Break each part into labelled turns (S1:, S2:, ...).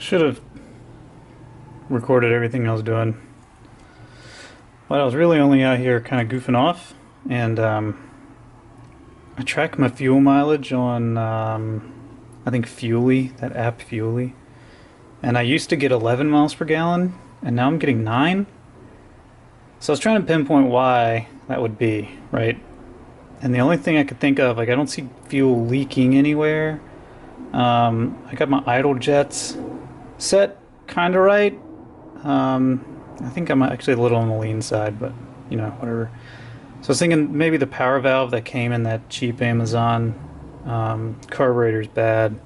S1: Should have recorded everything I was doing. But I was really only out here kind of goofing off, and I track my fuel mileage on I think Fuely, that app Fuely, and I used to get 11 miles per gallon, and now I'm getting 9. So I was trying to pinpoint why that would be, right? And the only thing I could think of, like, I don't see fuel leaking anywhere. I got my idle jets set kind of right. I think I'm actually a little on the lean side, but you know, whatever. So I was thinking maybe the power valve that came in that cheap Amazon carburetor is bad.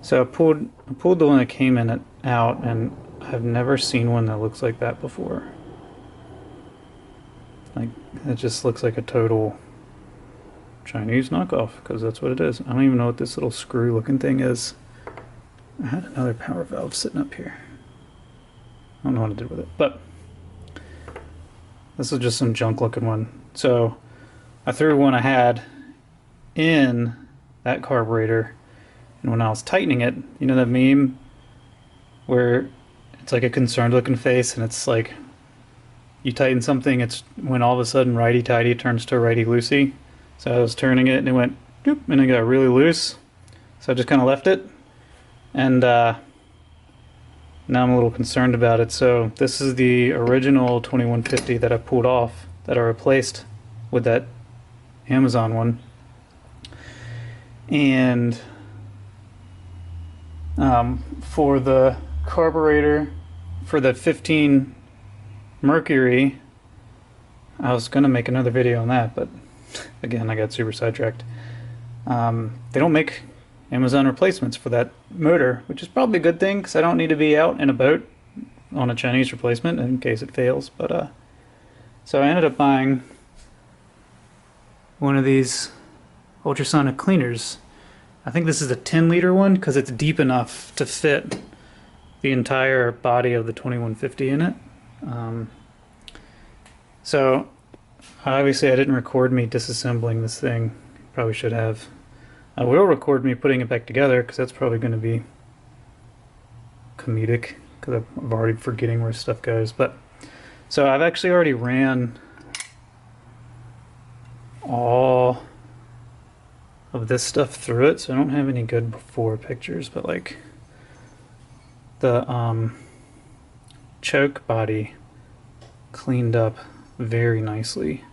S1: So I pulled the one that came in it out, and I've never seen one that looks like that before. Like, it just looks like a total Chinese knockoff, because that's what it is. I don't even know what this little screw looking thing is. I had another power valve sitting up here. I don't know what I did with it, but this is just some junk looking one. So I threw one I had in that carburetor, and when I was tightening it, you know that meme where it's like a concerned looking face, and it's like you tighten something, it's when all of a sudden righty-tighty turns to righty-loosey. So I was turning it and it went doop, and it got really loose. So I just kind of left it, and now I'm a little concerned about it. So this is the original 2150 that I pulled off, that I replaced with that Amazon one. And for the carburetor, for the 15 Mercury, I was going to make another video on that, but again, I got super sidetracked. They don't make Amazon replacements for that motor, which is probably a good thing, because I don't need to be out in a boat on a Chinese replacement in case it fails. But so I ended up buying one of these ultrasonic cleaners. I think this is a 10-liter one, because it's deep enough to fit the entire body of the 2150 in it. So obviously I didn't record me disassembling this thing. Probably should have. I will record me putting it back together, because that's probably going to be comedic, because I'm already forgetting where stuff goes. But so I've actually already ran all of this stuff through it, so I don't have any good before pictures, but like the choke body cleaned up very nicely.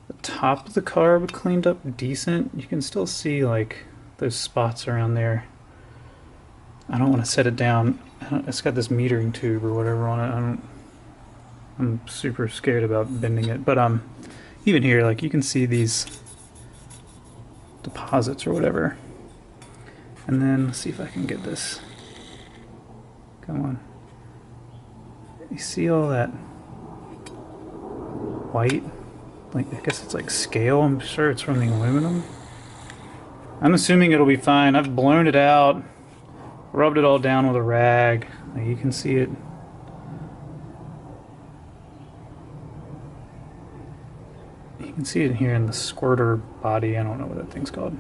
S1: The top of the carb cleaned up decent. You can still see like those spots around there. I don't want to set it down. It's got this metering tube or whatever on it. I'm super scared about bending it, but even here, like, you can see these deposits or whatever. And then let's see if I can get this. Come on. You see all that white? Like, I guess it's like scale. I'm sure it's from the aluminum. I'm assuming it'll be fine. I've blown it out, rubbed it all down with a rag. Like, you can see it. You can see it here in the squirter body. I don't know what that thing's called.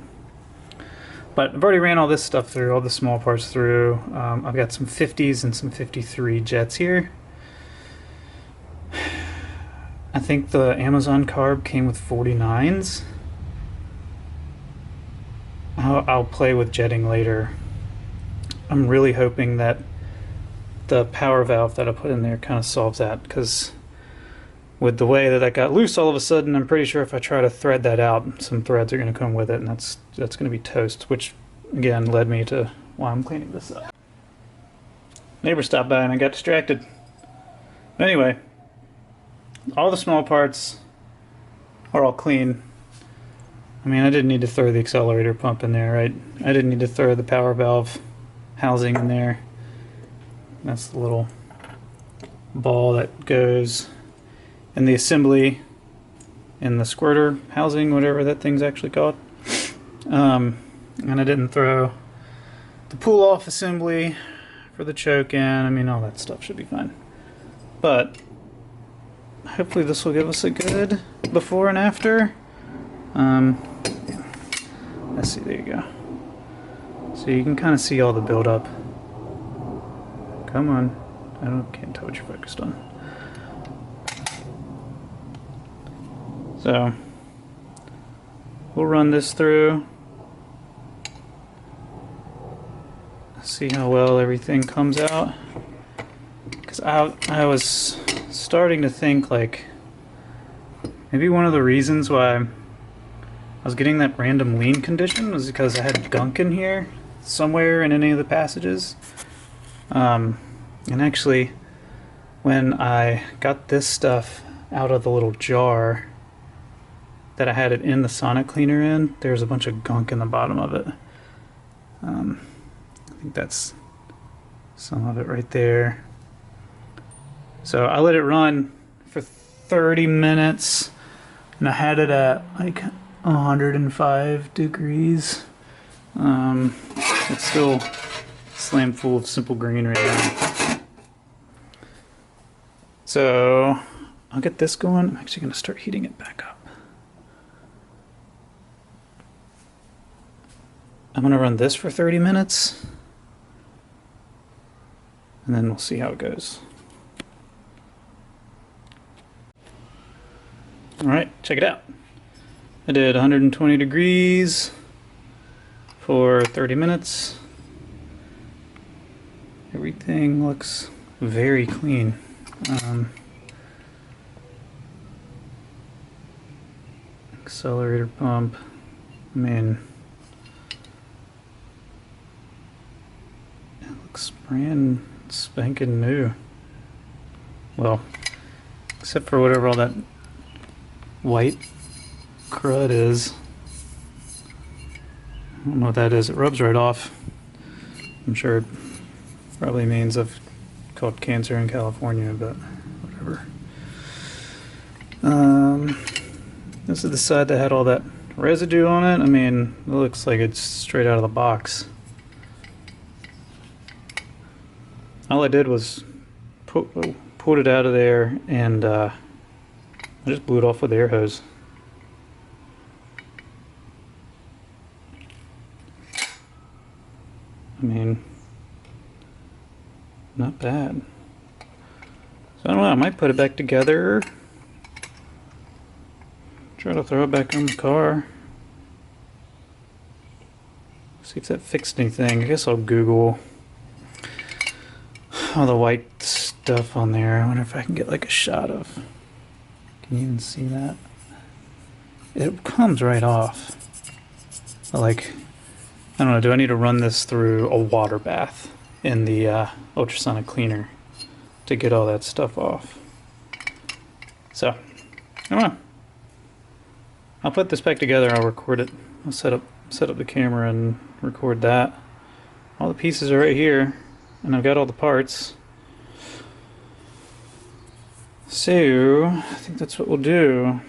S1: But I've already ran all this stuff through, all the small parts through. I've got some 50s and some 53 jets here. I think the Amazon carb came with 49s. I'll play with jetting later. I'm really hoping that the power valve that I put in there kind of solves that, because with the way that I got loose all of a sudden, I'm pretty sure if I try to thread that out, some threads are going to come with it, and that's going to be toast, which again led me to why I'm cleaning this up. Neighbor stopped by and I got distracted. But anyway, all the small parts are all clean. I mean, I didn't need to throw the accelerator pump in there, right? I didn't need to throw the power valve housing in there. That's the little ball that goes in the assembly in the squirter housing, whatever that thing's actually called. And I didn't throw the pull-off assembly for the choke in. I mean, all that stuff should be fine. But hopefully this will give us a good before and after. Let's see, there you go. So you can kind of see all the buildup. Come on. Can't tell what you're focused on. So we'll run this through. See how well everything comes out. Because I was starting to think like maybe one of the reasons why I was getting that random lean condition was because I had gunk in here somewhere in any of the passages. And actually, when I got this stuff out of the little jar that I had it in the sonic cleaner in, there's a bunch of gunk in the bottom of it. I think that's some of it right there. So I let it run for 30 minutes and I had it at like 105 degrees. It's still slammed full of simple green right now. So I'll get this going. I'm actually going to start heating it back up. I'm going to run this for 30 minutes and then we'll see how it goes. Alright, check it out. I did 120 degrees for 30 minutes. Everything looks very clean. Accelerator pump. I mean, it looks brand spanking new. Well, except for whatever all that white crud is. I don't know what that is. It rubs right off. I'm sure it probably means I've caught cancer in California, but whatever. This is the side that had all that residue on it. I mean, it looks like it's straight out of the box. All I did was pulled it out of there and I just blew it off with the air hose. I mean, not bad. So I don't know, I might put it back together. Try to throw it back on the car. See if that fixed anything. I guess I'll Google all the white stuff on there. I wonder if I can get like a shot of. Can you even see that? It comes right off. But like, I don't know, do I need to run this through a water bath in the ultrasonic cleaner to get all that stuff off? So, I don't know. I'll put this back together, I'll record it. I'll set up the camera and record that. All the pieces are right here, and I've got all the parts. So, I think that's what we'll do.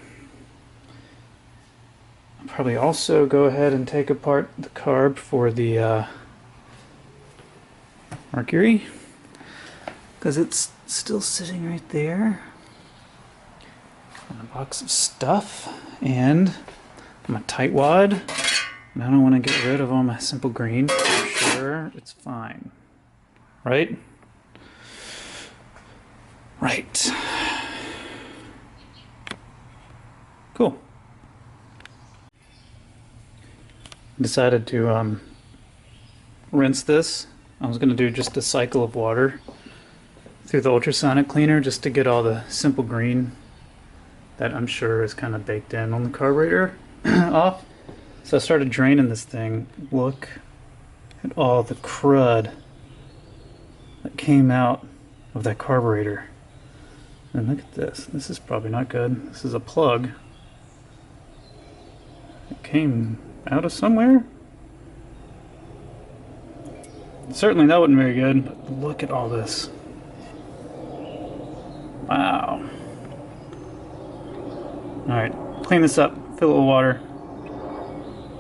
S1: I'll probably also go ahead and take apart the carb for the Mercury, because it's still sitting right there in a box of stuff, and I'm a tightwad, and I don't want to get rid of all my simple green. For sure, it's fine, right? Right. Cool. Decided to rinse this. I was going to do just a cycle of water through the ultrasonic cleaner just to get all the simple green that I'm sure is kind of baked in on the carburetor off. So I started draining this thing. Look at all the crud that came out of that carburetor. And look at this. This is probably not good. This is a plug. It came out of somewhere. Certainly that wasn't very good, but look at all this. Wow. Alright, clean this up, fill it with water,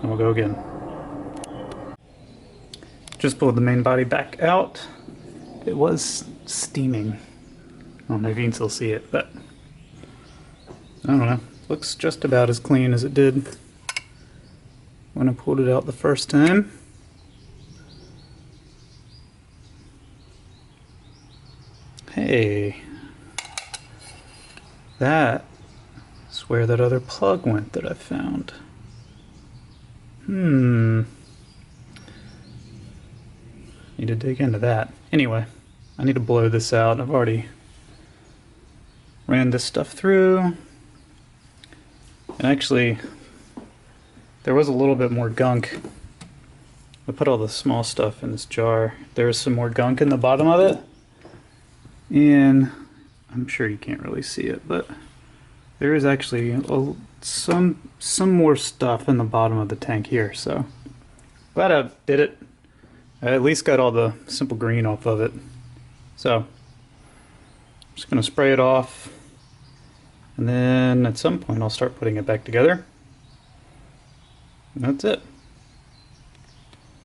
S1: and we'll go again. Just pulled the main body back out. It was steaming. I don't know if you can still see it, but I don't know. Looks just about as clean as it did when I pulled it out the first time. Okay. That is where that other plug went that I found. Need to dig into that. Anyway, I need to blow this out. I've already ran this stuff through. And actually, there was a little bit more gunk. I put all the small stuff in this jar. There's some more gunk in the bottom of it. And I'm sure you can't really see it, but there is actually some more stuff in the bottom of the tank here. So glad I did it. I at least got all the simple green off of it. So I'm just going to spray it off. And then at some point I'll start putting it back together. And that's it.